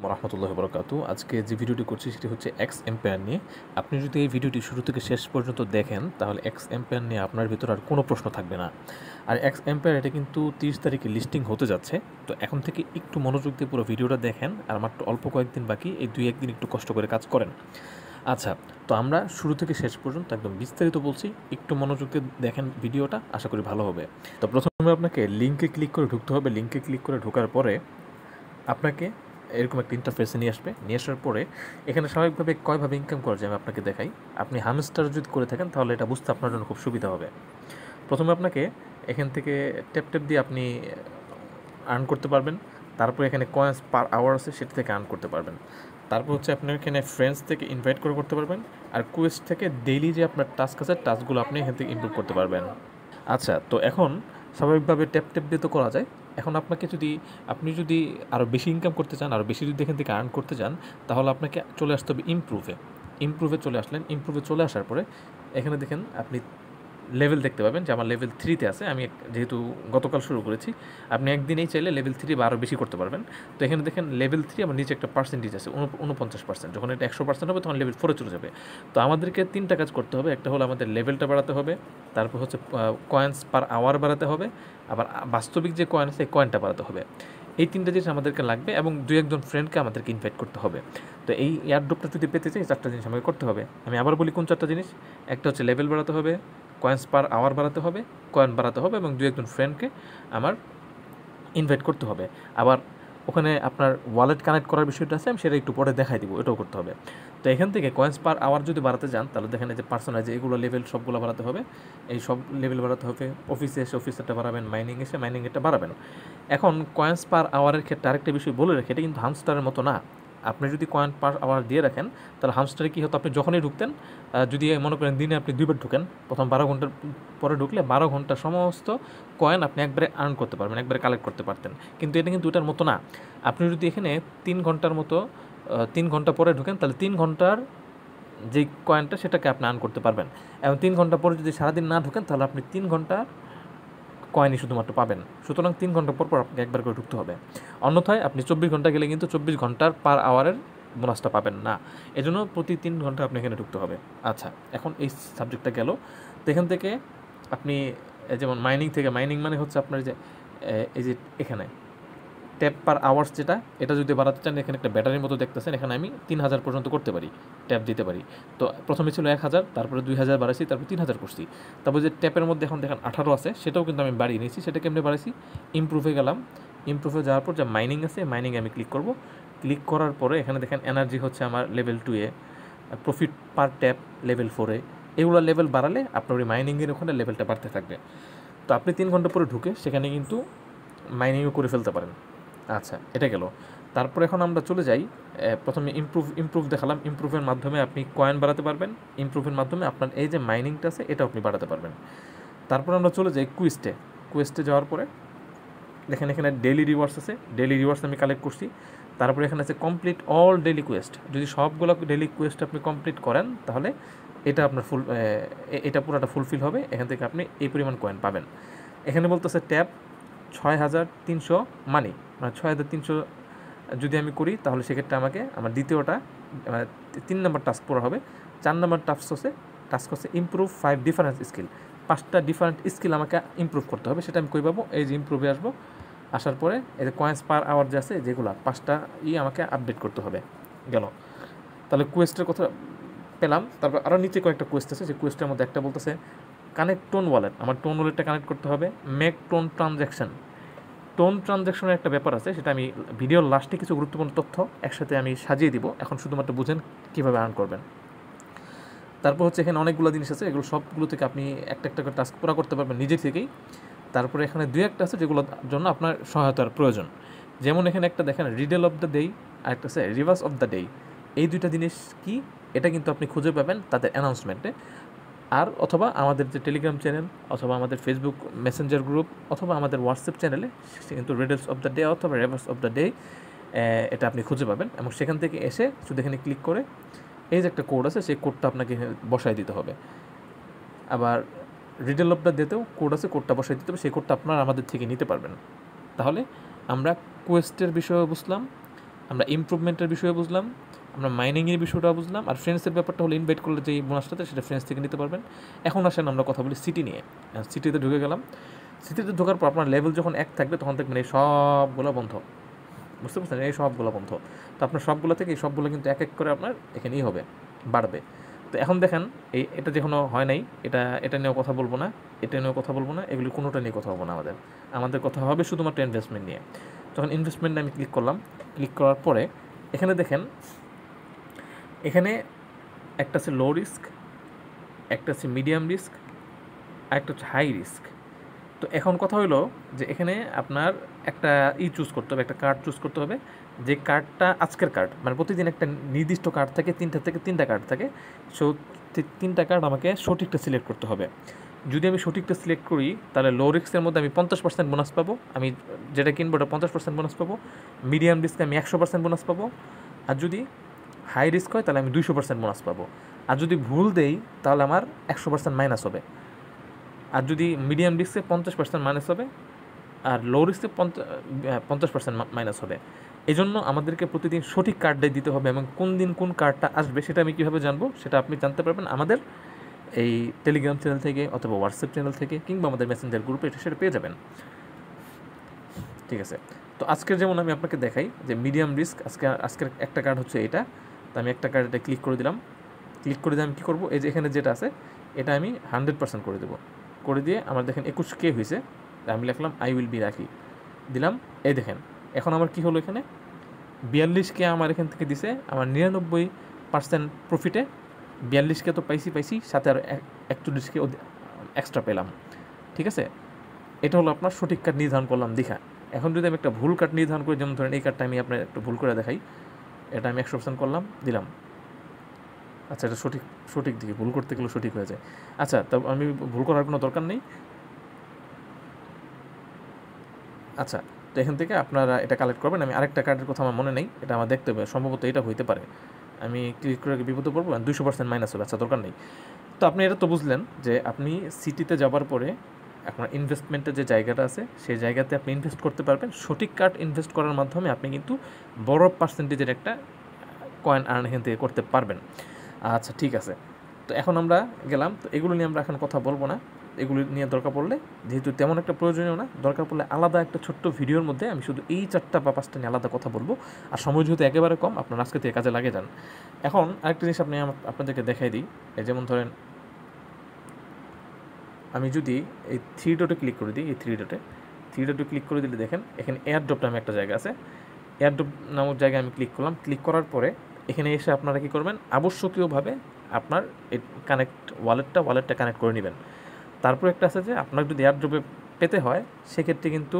রহমতুল্লাহ বরকাতু। আজকে যে ভিডিওটি করছি সেটি হচ্ছে এক্স এম্পায়ার নিয়ে। আপনি যদি এই ভিডিওটি শুরু থেকে শেষ পর্যন্ত দেখেন তাহলে এক্স এম্পায়ার নিয়ে আপনার ভিতর আর কোনো প্রশ্ন থাকবে না। আর এক্স এম্পায়ার এটা কিন্তু 30 তারিখে লিস্টিং হতে যাচ্ছে। তো এখন থেকে একটু মনোযোগ দিয়ে পুরো ভিডিওটা দেখেন, আর মাত্র অল্প কয়েকদিন বাকি, এই 2-1 দিন একটু কষ্ট করে কাজ করেন। আচ্ছা, তো আমরা শুরু থেকে শেষ পর্যন্ত একদম বিস্তারিত বলছি, একটু মনোযোগ দিয়ে দেখেন ভিডিওটা, আশা করি ভালো হবে। তো প্রথমে আপনাকে লিঙ্কে ক্লিক করে ঢুকতে হবে। লিঙ্কে ক্লিক করে ঢোকার পরে আপনাকে এরকম একটা ইন্টারফেসে নিয়ে আসবে। নিয়ে আসার পরে এখানে স্বাভাবিকভাবে কয়ভাবে ইনকাম করা যায় আমি আপনাকে দেখাই। আপনি হামস্টার যদি করে থাকেন তাহলে এটা বুঝতে আপনার জন্য খুব সুবিধা হবে। প্রথমে আপনাকে এখান থেকে ট্যাপ ট্যাপ দিয়ে আপনি আর্ন করতে পারবেন। তারপর এখানে কয়েন্স পার আওয়ার আছে, সেটা থেকে আর্ন করতে পারবেন। তারপর হচ্ছে আপনার এখানে ফ্রেন্ডস থেকে ইনভাইট করে করতে পারবেন। আর কোয়েস্ট থেকে ডেইলি যে আপনার টাস্ক আছে, টাস্কগুলো আপনি এখান থেকে ইমপ্রুভ করতে পারবেন। আচ্ছা, তো এখন স্বাভাবিকভাবে ট্যাপ ট্যাপ দিয়ে তো করা যায়। এখন আপনাকে আপনি যদি আরও বেশি ইনকাম করতে চান, আরও বেশি যদি এখান থেকে আর্ন করতে চান, তাহলে আপনাকে চলে আসতে হবে ইমপ্রুভে চলে আসলেন। ইমপ্রুভে চলে আসার পরে এখানে দেখেন আপনি লেভেল দেখতে পাবেন যে আমার লেভেল 3-তে আছে। আমি যেহেতু গতকাল শুরু করেছি, আপনি একদিনেই চাইলে লেভেল 3 বা আরও বেশি করতে পারবেন। তো এখানে দেখেন লেভেল 3, আমার নিচে একটা পার্সেন্টেজ আছে 49%। যখন এটা 100% হবে তখন লেভেল 4-এ চলে যাবে। তো আমাদেরকে 3টা কাজ করতে হবে। একটা হলো আমাদের লেভেলটা বাড়াতে হবে, তারপর হচ্ছে কয়েন্স পার আওয়ার বাড়াতে হবে, আবার বাস্তবিক যে কয়েন আছে এই কয়েনটা বাড়াতে হবে। এই 3টা জিনিস আমাদেরকে লাগবে, এবং 2-1 ফ্রেন্ডকে আমাদেরকে ইনভাইট করতে হবে। তো এই এয়ারড্রপটা যদি পেতে চাই, 4টা জিনিস আমাকে করতে হবে। আমি আবার বলি কোন 4টা জিনিস। একটা হচ্ছে লেভেল বাড়াতে হবে, কয়েন্স পার আওয়ার বাড়াতে হবে, কয়েন বাড়াতে হবে, এবং 2-1 ফ্রেন্ডকে আমার ইনভাইট করতে হবে। আবার ওখানে আপনার ওয়ালেট কানেক্ট করার বিষয়টা আছে, আমি সেটা একটু পরে দেখাই দিব, এটাও করতে হবে। তো এখান থেকে কয়েন্স পার আওয়ার যদি বাড়াতে যান, তাহলে দেখেন এই যে পার্সোনাল যে এগুলো লেভেল সবগুলো বাড়াতে হবে। এই সব লেভেল বাড়াতে হবে। অফিসে এসে অফিসেরটা বাড়াবেন, মাইনিং এসে মাইনিংয়েরটা বাড়াবেন। এখন কয়েন্স পার আওয়ারের ক্ষেত্রে আরেকটা বিষয় বলে রাখি, এটা কিন্তু হামস্টারের মতো না। আপনি যদি কয়েন পার আওয়ার দিয়ে রাখেন, তাহলে হামস্টারে কী হতো, আপনি যখনই ঢুকতেন, যদি মনে করেন দিনে আপনি 2বার ঢুকেন, প্রথম 12 ঘন্টার পরে ঢুকলে 12 ঘন্টা সমস্ত কয়েন আপনি একবারে আর্ন করতে পারবেন, একবারে কালেক্ট করতে পারতেন। কিন্তু এটা কিন্তু এটার মতো না। আপনি যদি এখানে 3 ঘন্টার মতো 3 ঘন্টা পরে ঢুকেন, তাহলে 3 ঘন্টার যেই কয়েনটা সেটাকে আপনি আর্ন করতে পারবেন। এবং 3 ঘন্টা পরে যদি সারাদিন না ঢুকেন, তাহলে আপনি 3 ঘন্টা কয়েনই শুধুমাত্র পাবেন। সুতরাং 3 ঘন্টা পর আপনাকে একবার করে ঢুকতে হবে। অন্যথায় আপনি 24 ঘন্টা গেলে কিন্তু 24 ঘন্টার পার আওয়ারের বোনাসটা পাবেন না। এজন্য প্রতি 3 ঘন্টা আপনি এখানে ঢুকতে হবে। আচ্ছা, এখন এই সাবজেক্টটা গেল। তো এখান থেকে আপনি যেমন মাইনিং মানে হচ্ছে আপনার যে এই যে এখানে ট্যাপ পার আওয়ার্স যেটা, এটা যদি বাড়াতে চান, এখানে একটা ব্যাটারির মতো দেখতেছেন, এখানে আমি 3000 পর্যন্ত করতে পারি, ট্যাপ দিতে পারি। তো প্রথমে ছিল 1000, তারপরে 2000 বাড়াইছি, তারপর 3000 করছি। তারপর যে ট্যাপের মধ্যে এখন দেখেন 18 আছে, সেটাও কিন্তু আমি বাড়িয়ে নিয়েছি। সেটা কেমনি বাড়াইছি, ইমপ্রুভে গেলাম। ইমপ্রুভে যাওয়ার পর যে মাইনিং আছে, মাইনিংয়ে আমি ক্লিক করব। ক্লিক করার পরে এখানে দেখেন এনার্জি হচ্ছে আমার লেভেল 2-এ, প্রফিট পার ট্যাপ লেভেল 4-এ। এগুলো লেভেল বাড়ালে আপনার ওই মাইনিংয়ের ওখানে লেভেলটা বাড়তে থাকবে। তো আপনি 3 ঘন্টা পরে ঢুকে সেখানে কিন্তু মাইনিংও করে ফেলতে পারেন। আচ্ছা, এটা গেল। তারপর এখন আমরা চলে যাই, প্রথমে ইমপ্রুভ দেখালাম। ইমপ্রুভের মাধ্যমে আপনি কয়েন বাড়াতে পারবেন। ইমপ্রুভের মাধ্যমে আপনার এই যে মাইনিংটা আছে, এটাও আপনি বাড়াতে পারবেন। তারপর আমরা চলে যাই কুইস্টে যাওয়ার পরে দেখেন এখানে ডেইলি রিওয়ার্ডস আছে। ডেইলি রিওয়ার্ডস আমি কালেক্ট করছি। তারপরে এখানে আছে কমপ্লিট অল ডেইলি কোয়েস্ট। যদি সবগুলো ডেইলি কোয়েস্ট আপনি কমপ্লিট করেন, তাহলে এটা আপনার এটা পুরোটা ফুলফিল হবে। এখান থেকে আপনি এই পরিমাণ কয়েন পাবেন। এখানে বলতেছে ট্যাপ 6300 মানি, মানে 6300 যদি আমি করি, তাহলে সেক্ষেত্রে আমাকে আমার দ্বিতীয়টা মানে 3 নম্বর টাস্ক পুরো হবে। 4 নম্বর টাস্ক হচ্ছে ইমপ্রুভ 5 ডিফারেন্ট স্কিল। 5টা ডিফারেন্ট স্কিল আমাকে ইমপ্রুভ করতে হবে। সেটা আমি কই পাবো, এই যে ইমপ্রুভে আসবো। আসার পরে এই যে কয়েন্স পার আওয়ার যে আছে, যেগুলো 5টা আমাকে আপডেট করতে হবে। গেল। তাহলে কোয়েস্টের কথা পেলাম। তারপর আরও নিচে কয়েকটা কোয়েস্ট আছে। সেই কোয়েস্টের মধ্যে একটা বলতেছে কানেক্ট টোন ওয়ালেট। আমার টোন ওয়ালেটটা কানেক্ট করতে হবে। মেক টোন ট্রানজ্যাকশনের একটা ব্যাপার আছে, সেটা আমি ভিডিওর লাস্টে কিছু গুরুত্বপূর্ণ তথ্য একসাথে আমি সাজিয়ে দিব। এখন শুধুমাত্র বুঝেন কীভাবে আর্ন করবেন। তারপর হচ্ছে এখানে অনেকগুলো জিনিস আছে, এগুলো সবগুলো থেকে আপনি একটা একটা করে টাস্ক পুরো করতে পারবেন নিজে থেকেই। তারপরে এখানে 2-1টা আছে যেগুলোর জন্য আপনার সহায়তার প্রয়োজন। যেমন এখানে একটা দেখেন রিডেল অফ দ্য ডে, আর একটা আছে রিভার্স অফ দ্য ডে। এই 2টা জিনিস কি, এটা কিন্তু আপনি খুঁজে পাবেন তাদের অ্যানাউন্সমেন্টে, আর অথবা আমাদের যে টেলিগ্রাম চ্যানেল, অথবা আমাদের ফেসবুক মেসেঞ্জার গ্রুপ, অথবা আমাদের হোয়াটসঅ্যাপ চ্যানেলে কিন্তু রিডেলস অফ দ্য ডে অথবা রিভার্স অফ দ্য ডে, এটা আপনি খুঁজে পাবেন। এবং সেখান থেকে এসে শুধু এখানে ক্লিক করে এই যে একটা কোড আছে, সেই কোডটা আপনাকে বসায় দিতে হবে। আবার রিডেল অফ দ্য ডেতেও কোড আছে, কোডটা বসায় দিতে হবে। সেই কোডটা আপনারা আমাদের থেকে নিতে পারবেন। তাহলে আমরা কোয়েস্টের বিষয়ে বুঝলাম। আমরা ইমপ্রুভমেন্টের বিষয়ে বুঝলাম, আমরা মাইনিংয়ের বিষয়টা বুঝলাম, আর ফ্রেন্ডসের ব্যাপারটা হলো ইনভাইট করলে যে বোনাসটাতে সেটা ফ্রেন্ডস থেকে নিতে পারবেন। এখন আসেন আমরা কথা বলি সিটি নিয়ে। সিটিতে ঢুকে গেলাম। সিটিতে ঢোকার পর আপনার লেভেল যখন 1 থাকবে তখন দেখবেন এই সবগুলো বন্ধ, বুঝতে পারছেন, এই সবগুলো বন্ধ। তো আপনার সবগুলো থেকে এই সবগুলো কিন্তু এক এক করে আপনার এখানেই হবে, বাড়বে। তো এখন দেখেন এটা যেখানে হয় নাই, এটা নিয়েও কথা বলবো না, এটা নিয়েও কথা বলবো না, এগুলি কোনোটা নিয়ে কথা বলবো না। আমাদের কথা হবে শুধুমাত্র ইনভেস্টমেন্ট নিয়ে। যখন ইনভেস্টমেন্ট আমি ক্লিক করলাম, ক্লিক করার পরে এখানে দেখেন, এখানে একটা আছে লো রিস্ক, একটা আছে মিডিয়াম রিস্ক, আর একটা হচ্ছে হাই রিস্ক। তো এখন কথা হলো যে এখানে আপনার একটা চুজ করতে হবে, একটা কার্ড চুজ করতে হবে, যে কার্ডটা আজকের কার্ড, মানে প্রতিদিন একটা নির্দিষ্ট কার্ড থাকে, 3টা কার্ড থাকে। সো 3টা কার্ড আমাকে সঠিকটা সিলেক্ট করতে হবে। যদি আমি সঠিকটা সিলেক্ট করি তাহলে লো রিস্কের মধ্যে আমি 50% বোনাস পাবো, আমি যেটা কিনবো ওটা 50% বোনাস পাবো। মিডিয়াম রিস্কে আমি 100% বোনাস পাবো। আর যদি হাই রিস্ক হয় তাহলে আমি 200% বোনাস পাবো। আর যদি ভুল দেই তাহলে আমার 100% মাইনাস হবে। আর যদি মিডিয়াম রিস্কে 50% মাইনাস হবে, আর লো রিস্কে 50% মাইনাস হবে। এই জন্য আমাদেরকে প্রতিদিন সঠিক কার্ডটাই দিতে হবে, এবং কোন দিন কোন কার্ডটা আসবে সেটা আমি কীভাবে জানবো, সেটা আপনি জানতে পারবেন আমাদের এই টেলিগ্রাম চ্যানেল থেকে অথবা হোয়াটসঅ্যাপ চ্যানেল থেকে, কিংবা আমাদের মেসেঞ্জার গ্রুপে সেটা পেয়ে যাবেন। ঠিক আছে, তো আজকের যেমন আমি আপনাকে দেখাই যে মিডিয়াম রিস্ক, আজকের একটা কার্ড হচ্ছে এটা। তো আমি একটা কার্ডে ক্লিক করে দিলাম। ক্লিক করে দিয়ে আমি কী করবো, এই যে এখানে যেটা আছে এটা আমি 100% করে দেবো। করে দিয়ে আমার দেখেন 21K হয়েছে। আমি লিখলাম আই উইল বি রাখি, দিলাম। এই দেখেন এখন আমার কি হলো, এখানে 42K আমার এখান থেকে দিছে। আমার 99% প্রফিটে 42K তো পাইছি, সাথে আর 41K এক্সট্রা পেলাম। ঠিক আছে, এটা হলো আপনার সঠিক কার্ড নির্ধারণ করলাম দীঘা। এখন যদি আমি একটা ভুল কার্ড নির্ধারণ করি, যেমন ধরেন এই কার্ডটা আমি আপনার একটু ভুল করে দেখাই, এটা আমি 100% করলাম, দিলাম। আচ্ছা, এটা সঠিক দিকে, ভুল করতে গেলে সঠিক হয়ে যায়। আচ্ছা, তো আমি ভুল করার কোনো দরকার নেই। আচ্ছা, তো এখান থেকে আপনারা এটা কালেক্ট করবেন। আমি আরেকটা কার্ডের কথা আমার মনে নেই, এটা আমার দেখতে হবে, সম্ভবত এটা হইতে পারে। আমি ক্লিক করে বিপদে পড়বো, 200% মাইনাস হবে। আচ্ছা, দরকার নেই। তো আপনি এটা তো বুঝলেন যে আপনি সিটিতে যাবার পরে আপনার ইনভেস্টমেন্টের যে জায়গাটা আছে সেই জায়গাতে আপনি ইনভেস্ট করতে পারবেন। সঠিক কার্ড ইনভেস্ট করার মাধ্যমে আপনি কিন্তু বড় পার্সেন্টেজের একটা কয়েন আর্ন এখান থেকে করতে পারবেন। আচ্ছা, ঠিক আছে। তো এখন আমরা গেলাম, তো এগুলো নিয়ে আমরা এখন কথা বলবো না। এগুলো নিয়ে দরকার পড়লে, যেহেতু তেমন একটা প্রয়োজনীয় না, দরকার পড়লে আলাদা একটা ছোট্ট ভিডিওর মধ্যে আমি শুধু এই 4টা বা 5টা নিয়ে আলাদা কথা বলবো। আর সময় যেহেতু একেবারে কম, আপনার আজকে থেকে কাজে লাগে যান। এখন আরেকটা জিনিস আপনাদেরকে দেখাই দিই। যেমন ধরেন আমি যদি এই 3 ডটে ক্লিক করে দিই, এই 3 ডটে ক্লিক করে দিলে দেখেন এখানে এয়ারড্রপ নামে একটা জায়গা আছে। এয়ারড্রপ নামক জায়গায় আমি ক্লিক করলাম। ক্লিক করার পরে এখানে এসে আপনারা কী করবেন, আবশ্যকীয়ভাবে আপনার এই ওয়ালেটটা কানেক্ট করে নেবেন। তারপর একটা আছে যে আপনার যদি এয়ারড্রপে পেতে হয়, সেক্ষেত্রে কিন্তু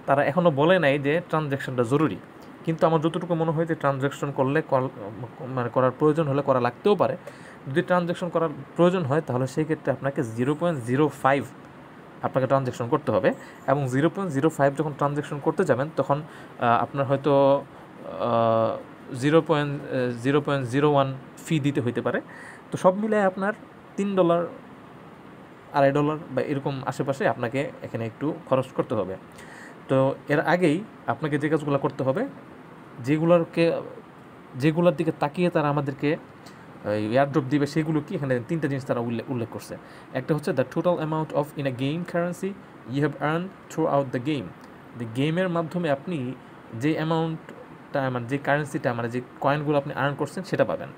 তারা এখনও বলে নাই যে ট্রানজ্যাকশনটা জরুরি। কিন্তু আমার যতটুকু মনে হয় যে ট্রানজ্যাকশন করলে মানে করার প্রয়োজন হলে করা লাগতেও পারে। যদি ট্রানজ্যাকশন করার প্রয়োজন হয় তাহলে সেই ক্ষেত্রে আপনাকে 0.05 আপনাকে ট্রানজ্যাকশন করতে হবে। এবং 0.05 যখন ট্রানজ্যাকশন করতে যাবেন তখন আপনার হয়তো 0.01 ফি দিতে হইতে পারে। তো সব মিলায় আপনার $3, $2.5 বা এরকম আশেপাশে আপনাকে এখানে একটু খরচ করতে হবে। তো এর আগেই আপনাকে যে কাজগুলো করতে হবে, যেগুলোর দিকে তাকিয়ে তারা আমাদেরকে এয়ারড্রপ দিবে, সেগুলো কি, এখানে 3টা জিনিস তারা উল্লেখ করছে। একটা হচ্ছে the total amount of in a game currency you have earn throughout the game. গেমের মাধ্যমে আপনি যে অ্যামাউন্টটা, মানে যে কারেন্সিটা, মানে যে কয়েনগুলো আপনি আর্ন করছেন সেটা পাবেন।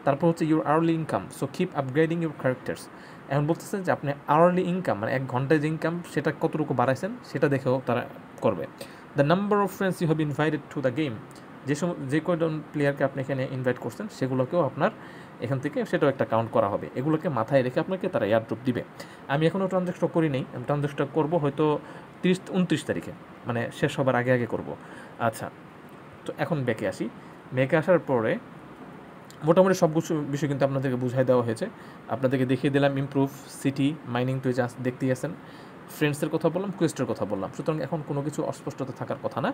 তারপর হচ্ছে your hourly income, so keep upgrading your characters. এখন বলতেছে যে আপনি আওয়ারলি ইনকাম, মানে 1 ঘন্টায় যে ইনকাম সেটা কতটুকু বাড়াইছেন সেটা দেখেও তারা করবে। The number of friends you have invited to the game, যে কয়জন প্লেয়ারকে আপনি এখানে ইনভাইট করছেন সেগুলোকেও আপনার এখান থেকে সেটাও একটা কাউন্ট করা হবে। এগুলোকে মাথায় রেখে আপনাকে তারা এয়ারড্রপ দিবে। আমি এখনও ট্রানজ্যাকশন করি নেই, আমি ট্রানজ্যাকশন করবো হয়তো 29 তারিখে, মানে শেষ হবার আগে করব। আচ্ছা, তো এখন ব্যাকে আসি। ব্যাকে আসার পরে মোটামুটি সব বিষয় কিন্তু আপনাদেরকে বুঝাই দেওয়া হয়েছে। আপনাদেরকে দেখিয়ে দিলাম ইমপ্রুভ, সিটি, মাইনিং তো দেখতেই আছেন, ফ্রেন্ডসের কথা বললাম, কোয়েস্টের কথা বললাম। সুতরাং এখন কোনো কিছু অস্পষ্টতা থাকার কথা না।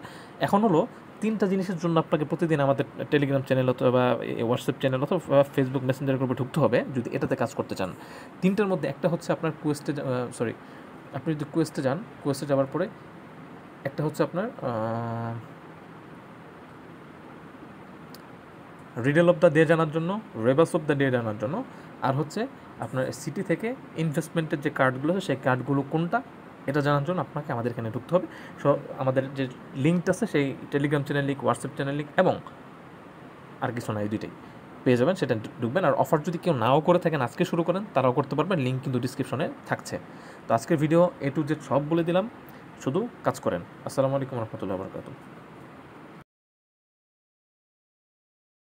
এখন হলো 3টা জিনিসের জন্য আপনাকে প্রতিদিন আমাদের টেলিগ্রাম চ্যানেল অথবা হোয়াটসঅ্যাপ চ্যানেল অথবা ফেসবুক মেসেঞ্জার গ্রুপে ঢুকতে হবে যদি এটাতে কাজ করতে চান। 3টার মধ্যে একটা হচ্ছে আপনার আপনি যদি কোয়েস্টে যান, কোয়েস্টে যাওয়ার পরে একটা হচ্ছে আপনার রিডেল অফ দ্য ডে জানার জন্য, রেবাস অফ দ্য ডে জানার জন্য, আর হচ্ছে আপনার সিটি থেকে ইনভেস্টমেন্টের যে কার্ডগুলো আছে সেই কার্ডগুলো কোনটা এটা জানার জন্য আপনাকে আমাদের এখানে ঢুকতে হবে। আমাদের যে লিঙ্কটা আছে সেই Telegram channel link, WhatsApp channel link এবং আর কিছু না, এই দুইটাই পেয়ে যাবেন, সেটা ঢুকবেন। আর অফার যদি কেউ নাও করে থাকেন, আজকে শুরু করেন, তারাও করতে পারবেন, লিঙ্ক কিন্তু ডিসক্রিপশনে থাকছে। তো আজকের ভিডিও A to Z সব বলে দিলাম, শুধু কাজ করেন। আসসালামু আলাইকুম রহমতুল্লাহ বরকাতুহু।